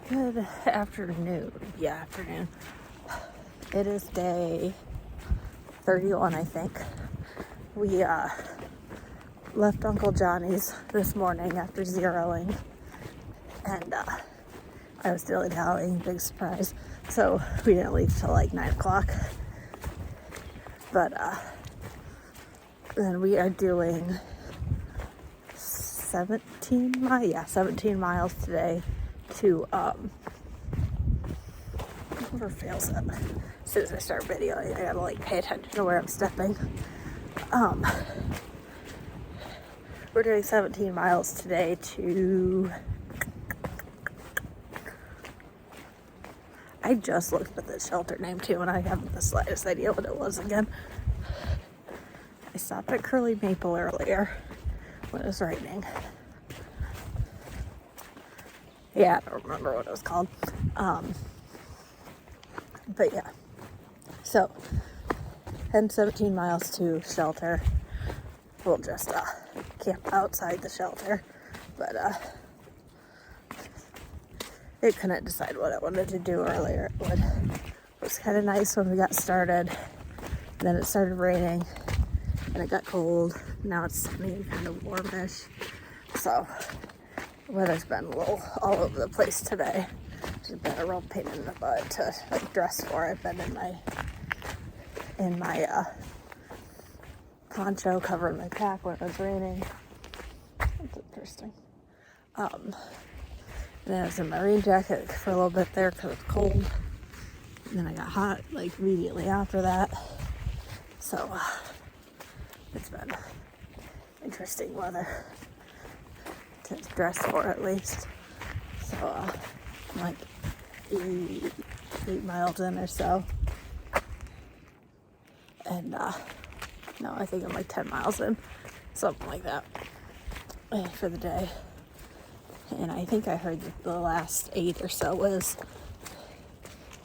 Good afternoon. Yeah, afternoon. It is day 31, I think. We left Uncle Johnny's this morning after zeroing, and I was dilly-dallying, big surprise. So we didn't leave till like 9 o'clock. But then we are doing 17 miles today to never fails it. As soon as I start videoing, I gotta like pay attention to where I'm stepping. We're doing 17 miles today to, I just looked at the shelter name too, and I haven't the slightest idea what it was again. I stopped at Curly Maple earlier when it was raining. Yeah, I don't remember what it was called. But yeah, so heading 17 miles to shelter. We'll just camp outside the shelter, but I couldn't decide what I wanted to do earlier. It was kind of nice when we got started, then it started raining, and it got cold. Now it's sunny and kind of warmish, so the weather's been a little all over the place today. It's been a real pain in the butt to like dress for. I've been in my poncho covering my pack when it was raining. That's interesting. And then I was in my rain jacket for a little bit there because it was cold. And then I got hot like immediately after that. So it's been interesting weather to dress for, at least. So I'm like 8 miles in or so, and no, I think I'm like 10 miles in, something like that, for the day. And I think I heard that the last 8 or so was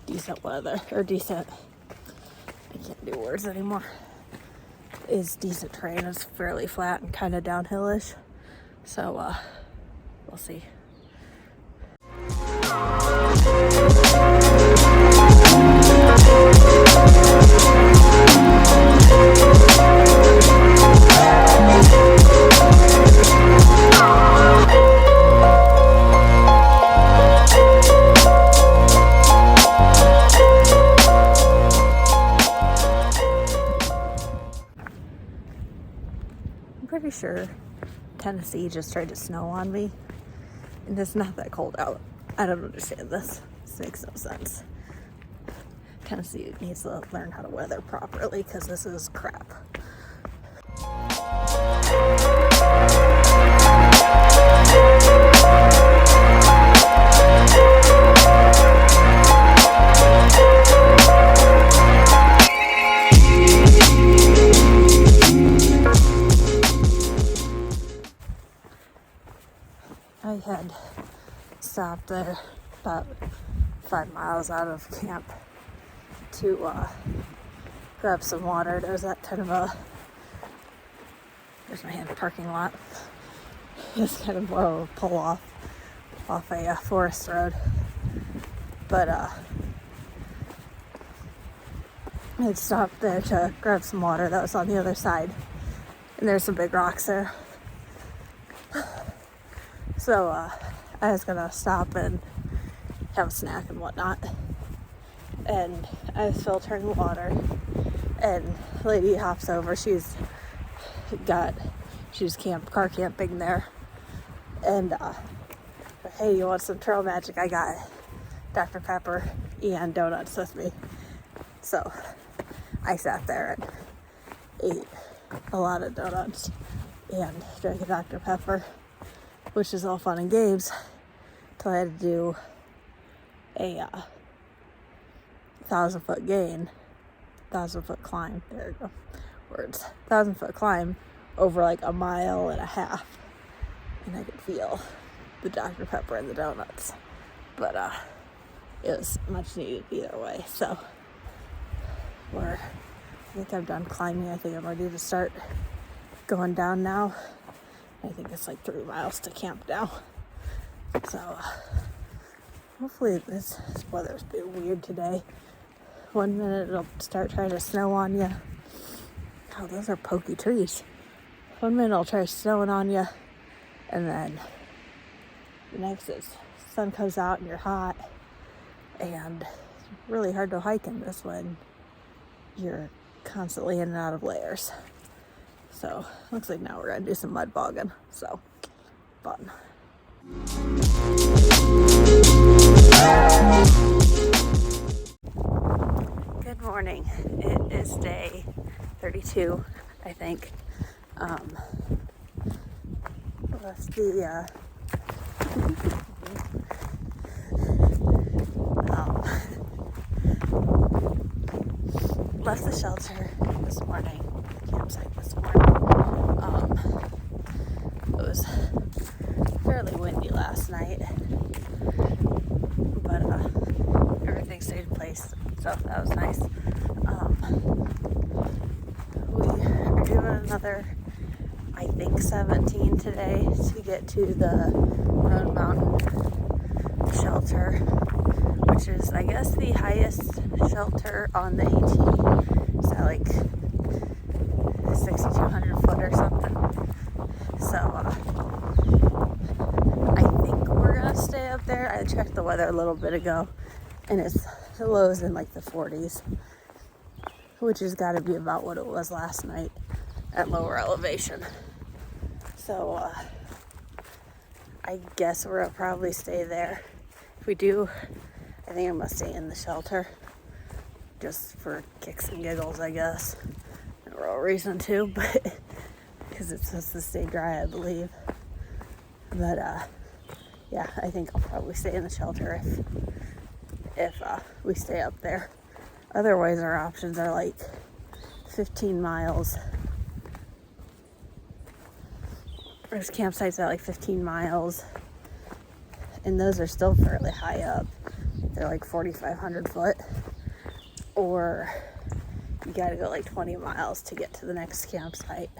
decent weather, or decent, I can't do words anymore, is decent terrain. It's fairly flat and kind of downhillish. So, we'll see. I'm pretty sure Tennessee just tried to snow on me, and it's not that cold out. I don't understand this. This makes no sense. Tennessee needs to learn how to weather properly, because this is crap. I had stopped there about 5 miles out of camp to grab some water. There's that kind of there's my hand, parking lot. It's kind of more of a pull off a forest road. But I'd stopped there to grab some water that was on the other side. And there's some big rocks there. So I was gonna stop and have a snack and whatnot. And I was filtering water, and a lady hops over. She's car camping there. And hey, you want some trail magic? I got Dr. Pepper and donuts with me. So I sat there and ate a lot of donuts and drank a Dr. Pepper, which is all fun and games, till I had to do a 1,000-foot gain, 1,000-foot climb. There you go, words. 1,000-foot climb over like a mile and a half, and I could feel the Dr. Pepper and the donuts, but it was much needed either way. So I think I'm done climbing. I think I'm ready to start going down now. I think it's like 3 miles to camp now. So hopefully this weather's been weird today. 1 minute it'll start trying to snow on you. Oh, those are pokey trees. 1 minute it'll try snowing on you, and then the next is sun comes out and you're hot, and it's really hard to hike in this when you're constantly in and out of layers. So looks like now we're gonna do some mud bogging. So fun. Good morning. It is day 32, I think. Left the shelter this morning, the campsite this morning. It was fairly windy last night, but everything stayed in place, so that was nice. We are doing another, I think, 17 today to get to the Roan Mountain Shelter, which is, I guess, the highest shelter on the AT. Is that like 6,200 foot or something? So I think we're gonna stay up there. I checked the weather a little bit ago, and the low's in like the 40s, which has got to be about what it was last night at lower elevation. So I guess we're gonna probably stay there. If we do, I think I'm gonna stay in the shelter just for kicks and giggles, I guess. No real reason to, but because it's supposed to stay dry, I believe. But yeah, I think I'll probably stay in the shelter if we stay up there. Otherwise, our options are like 15 miles. There's campsites at like 15 miles, and those are still fairly high up. They're like 4,500 foot, or you gotta go like 20 miles to get to the next campsite.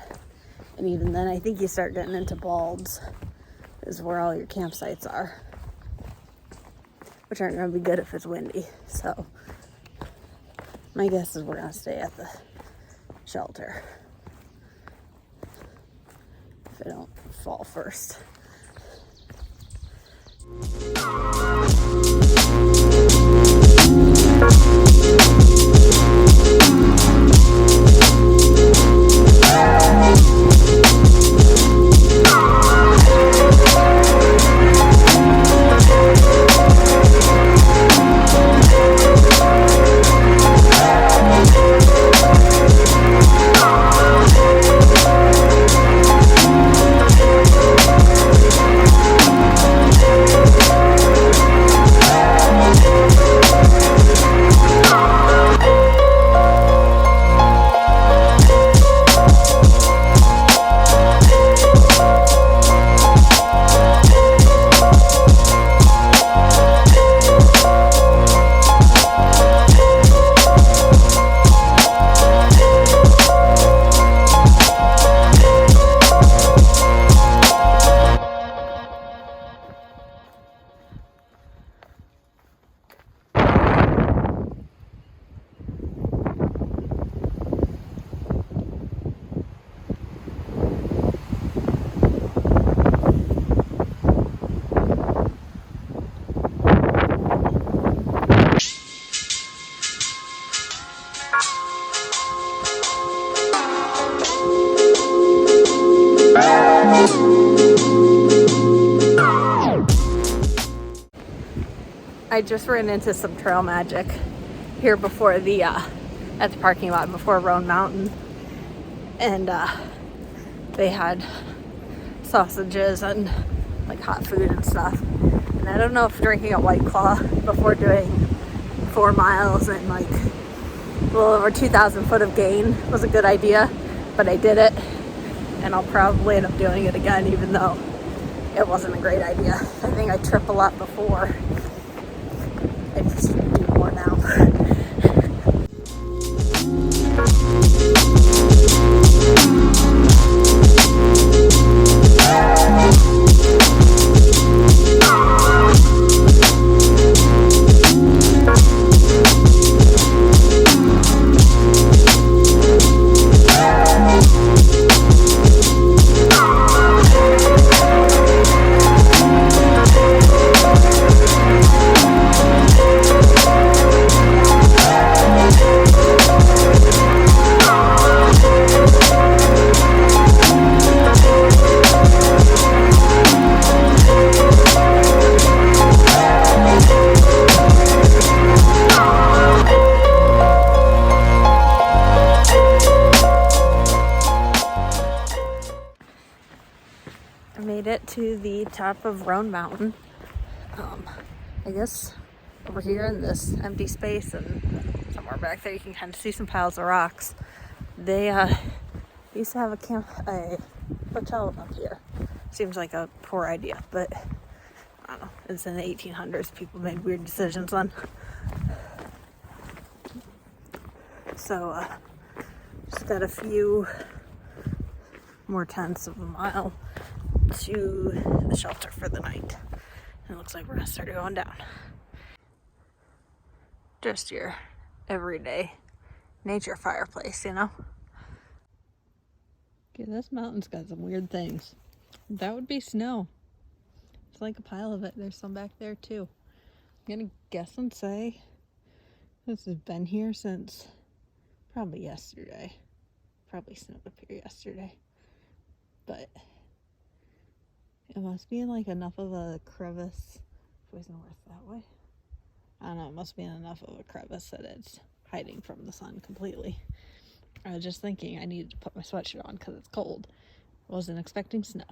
And even then, I think you start getting into Balds, is where all your campsites are, which aren't gonna be good if it's windy. So my guess is we're gonna stay at the shelter if I don't fall first. I just ran into some trail magic here before at the parking lot before Roan Mountain, and they had sausages and like hot food and stuff. And I don't know if drinking a White Claw before doing 4 miles and like a little over 2,000 foot of gain was a good idea, but I did it, and I'll probably end up doing it again even though it wasn't a great idea. I think I trip a lot before. I just do more now. It to the top of Roan Mountain. I guess over here in this empty space and somewhere back there you can kind of see some piles of rocks. They used to have a hotel up here. Seems like a poor idea, but I don't know. It's in the 1800s. People made weird decisions then. So just got a few more tenths of a mile to the shelter for the night. And it looks like we're gonna start going down. Just your everyday nature fireplace, you know? Okay, this mountain's got some weird things. That would be snow. It's like a pile of it. There's some back there too. I'm gonna guess and say this has been here since probably yesterday. Probably snowed up here yesterday. But it must be in like enough of a crevice. Facing north that way. I don't know, it must be in enough of a crevice that it's hiding from the sun completely. I was just thinking I needed to put my sweatshirt on because it's cold. I wasn't expecting snow.